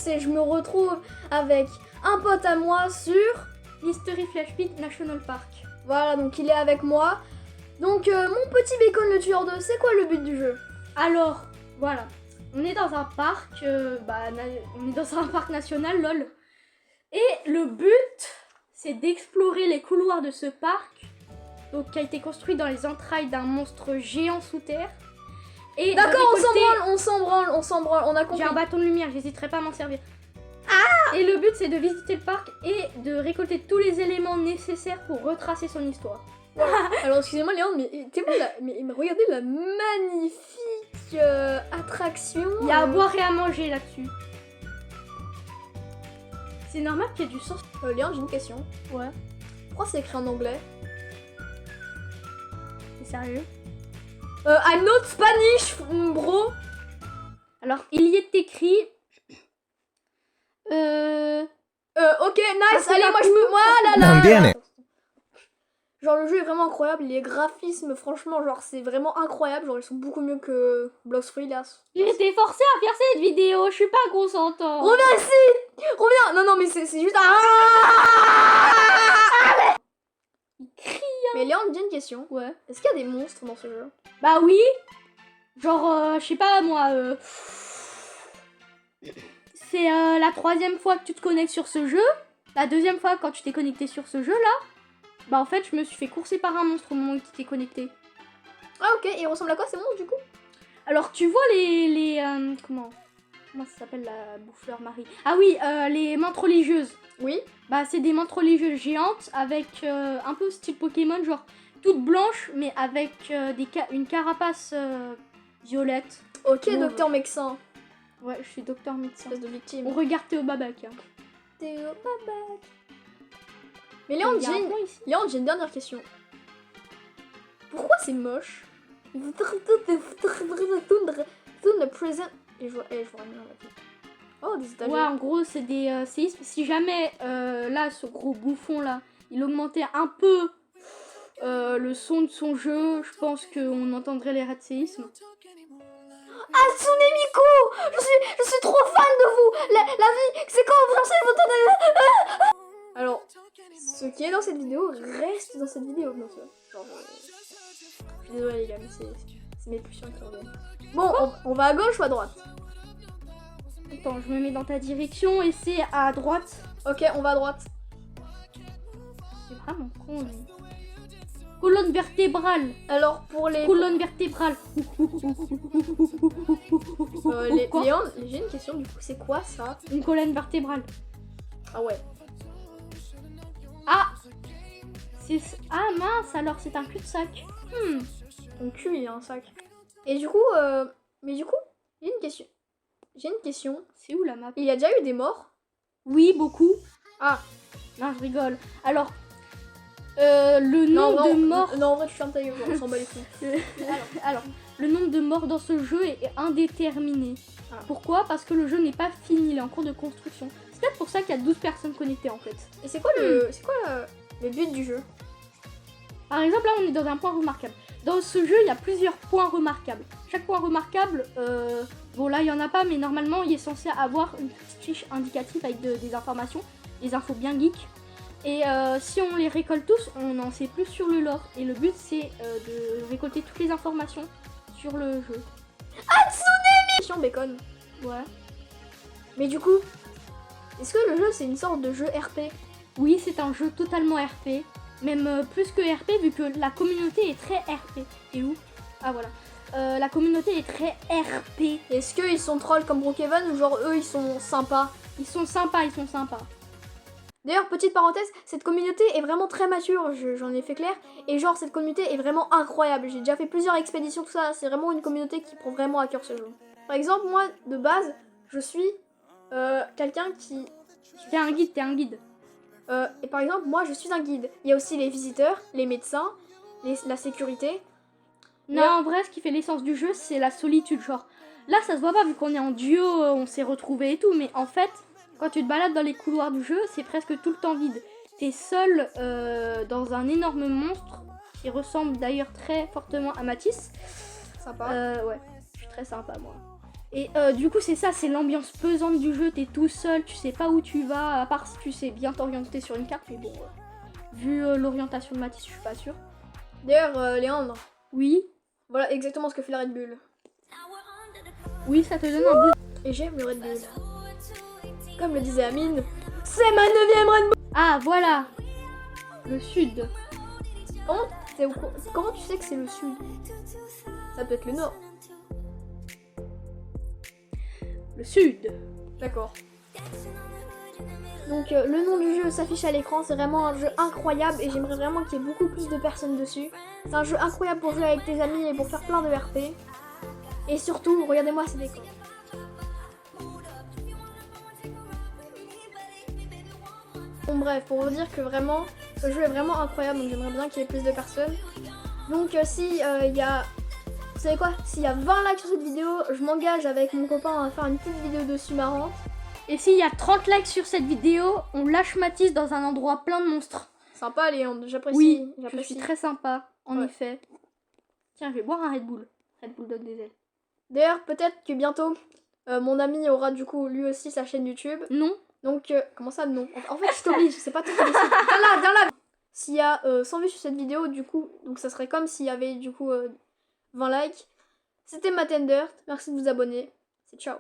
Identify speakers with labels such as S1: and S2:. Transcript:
S1: c'est je me retrouve avec un pote à moi sur...
S2: Mystery Flash Pit National Park.
S1: Voilà, donc il est avec moi. Donc mon petit bacon le tueur de, c'est quoi le but du jeu?
S2: Alors, voilà. On est dans un parc, on est dans un parc national, lol. Et le but, c'est d'explorer les couloirs de ce parc, donc qui a été construit dans les entrailles d'un monstre géant sous terre. Et
S1: d'accord,
S2: récolter...
S1: on s'en branle, on a compris.
S2: J'ai un bâton de lumière, j'hésiterai pas à m'en servir. Ah! Et le but, c'est de visiter le parc et de récolter tous les éléments nécessaires pour retracer son histoire.
S1: Alors excusez-moi Léandre, mais regardez la magnifique attraction.
S2: Il y a à boire et à manger là-dessus. C'est normal qu'il y ait du sens.
S1: Léandre, j'ai une question.
S2: Ouais.
S1: Pourquoi c'est écrit en anglais?
S2: C'est sérieux?
S1: I'm not Spanish, bro.
S2: Alors, il y est écrit...
S1: Ok, nice,
S2: Ah,
S1: allez, moi je
S2: coup.
S1: peux... Voilà,
S3: Non, bien.
S1: Genre le jeu est vraiment incroyable, les graphismes, franchement, genre c'est vraiment incroyable, genre ils sont beaucoup mieux que Blox Fruit là.
S2: J'ai été forcée à faire cette vidéo, je suis pas consentant.
S1: Reviens ici. Reviens. Non mais c'est juste...
S2: Il crie.
S1: Mais Léandre, j'ai une question.
S2: Ouais.
S1: Est-ce qu'il y a des monstres dans ce jeu?
S2: Bah oui. Genre, je sais pas moi... C'est la 3e fois que tu te connectes sur ce jeu. La 2e fois quand tu t'es connecté sur ce jeu là. Bah en fait je me suis fait courser par un monstre au moment où tu t'es connecté.
S1: Ah ok, et il ressemble à quoi ces monstres du coup?
S2: Alors tu vois comment ça s'appelle la bouffleur Marie? Ah oui, les menthes religieuses.
S1: Oui.
S2: Bah c'est des menthes religieuses géantes avec un peu style Pokémon, genre toutes blanches mais avec une carapace violette.
S1: Ok,
S2: Bon,
S1: docteur médecin.
S2: Ouais, je suis docteur médecin.
S1: Espèce de victime.
S2: On regarde Théo Babac. Hein.
S1: Théo Babac. Mais Léandre, j'ai une dernière question. Pourquoi c'est moche? Et je vois rien là. Oh, des étagères.
S2: Ouais, en gros, c'est des séismes. Si jamais, là, ce gros bouffon là, il augmentait un peu le son de son jeu, je pense qu'on entendrait les rats de séisme.
S1: Hatsune Miku, je suis trop fan de vous. La vie, c'est quand vous lancez votre... Alors, ce qui est dans cette vidéo reste dans cette vidéo, bien sûr. Genre, je suis désolée les gars, mais c'est mes pulsions qui reviennent. Bon, on va à gauche ou à droite?
S2: Attends, je me mets dans ta direction et c'est à droite.
S1: Ok, on va à droite.
S2: C'est vraiment con, lui. Colonne vertébrale.
S1: Alors, pour les...
S2: Colonne vertébrale.
S1: Léon, j'ai une question du coup, c'est quoi ça?
S2: Une colonne vertébrale.
S1: Ah ouais.
S2: Ah, ah mince, alors c'est un cul-de-sac.
S1: Ton cul, il y a un sac. Et du coup, j'ai une question.
S2: C'est où la map?
S1: Il y a déjà eu des morts?
S2: Oui, beaucoup.
S1: Ah.
S2: Non, je rigole. Alors, le nombre de morts...
S1: Non, en vrai, tu fermes ta gueule, on s'en bat les couilles.
S2: alors, le nombre de morts dans ce jeu est indéterminé.
S1: Ah.
S2: Pourquoi? Parce que le jeu n'est pas fini, il est en cours de construction. C'est peut-être pour ça qu'il y a 12 personnes connectées en fait.
S1: Et c'est quoi le but du jeu?
S2: Par exemple, là, on est dans un point remarquable. Dans ce jeu, il y a plusieurs points remarquables. Chaque point remarquable, bon là, il n'y en a pas, mais normalement, il est censé avoir une petite fiche indicative avec des informations, des infos bien geeks. Et si on les récolte tous, on en sait plus sur le lore. Et le but, c'est de récolter toutes les informations sur le jeu.
S1: Hatsune Miku Bacon.
S2: Ouais.
S1: Mais du coup, est-ce que le jeu, c'est une sorte de jeu RP?
S2: Oui, c'est un jeu totalement RP. Même plus que RP, vu que la communauté est très RP. Et où? Ah, voilà. La communauté est très RP.
S1: Est-ce qu'ils sont trolls comme Brookhaven ou genre eux, ils sont sympas?
S2: Ils sont sympas, ils sont sympas.
S1: D'ailleurs, petite parenthèse, cette communauté est vraiment très mature, j'en ai fait clair. Et genre, cette communauté est vraiment incroyable. J'ai déjà fait plusieurs expéditions, tout ça. C'est vraiment une communauté qui prend vraiment à cœur ce jeu. Par exemple, moi, de base, je suis quelqu'un qui...
S2: T'es un guide, t'es un guide.
S1: Et par exemple, moi, je suis un guide. Il y a aussi les visiteurs, les médecins, la sécurité.
S2: Non, en vrai, ce qui fait l'essence du jeu, c'est la solitude. Genre, là, ça se voit pas vu qu'on est en duo, on s'est retrouvés et tout. Mais en fait, quand tu te balades dans les couloirs du jeu, c'est presque tout le temps vide. T'es seul dans un énorme monstre qui ressemble d'ailleurs très fortement à Matisse.
S1: Sympa.
S2: Ouais, je suis très sympa, moi. Et du coup, c'est ça, c'est l'ambiance pesante du jeu. T'es tout seul, tu sais pas où tu vas, à part si tu sais bien t'orienter sur une carte. Mais bon, vu l'orientation de Mathis, je suis pas sûre.
S1: D'ailleurs, Léandre,
S2: Oui,
S1: voilà exactement ce que fait la Red Bull.
S2: oui, ça te donne un boost.
S1: Et j'aime le Red Bull. Comme le disait Amine, c'est ma 9ème Red Bull.
S2: Ah, voilà. Le sud.
S1: Comment tu sais que c'est le sud? Ça peut être le nord.
S2: Le sud.
S1: D'accord. Donc le nom du jeu s'affiche à l'écran, c'est vraiment un jeu incroyable et j'aimerais vraiment qu'il y ait beaucoup plus de personnes dessus. C'est un jeu incroyable pour jouer avec tes amis et pour faire plein de RP. Et surtout, regardez-moi ces décors. Bon bref, pour vous dire que vraiment, ce jeu est vraiment incroyable, donc j'aimerais bien qu'il y ait plus de personnes. Donc si il y a... Vous savez quoi? S'il y a 20 likes sur cette vidéo, je m'engage avec mon copain à faire une petite vidéo dessus marrante.
S2: Et s'il y a 30 likes sur cette vidéo, on lâche Mathis dans un endroit plein de monstres.
S1: Sympa Léon, j'apprécie.
S2: Oui, je
S1: j'apprécie.
S2: suis très sympa, en
S1: Ouais.
S2: effet. Tiens, je vais boire un Red Bull. Red Bull donne des ailes.
S1: D'ailleurs, peut-être que bientôt, mon ami aura du coup lui aussi sa chaîne YouTube.
S2: Non.
S1: Donc, comment ça, non? En fait, je t'oblige, c'est pas toi qui décide. Viens là! S'il y a 100 vues sur cette vidéo, du coup, donc ça serait comme s'il y avait du coup 20 likes. C'était Matendert, merci de vous abonner. C'est ciao!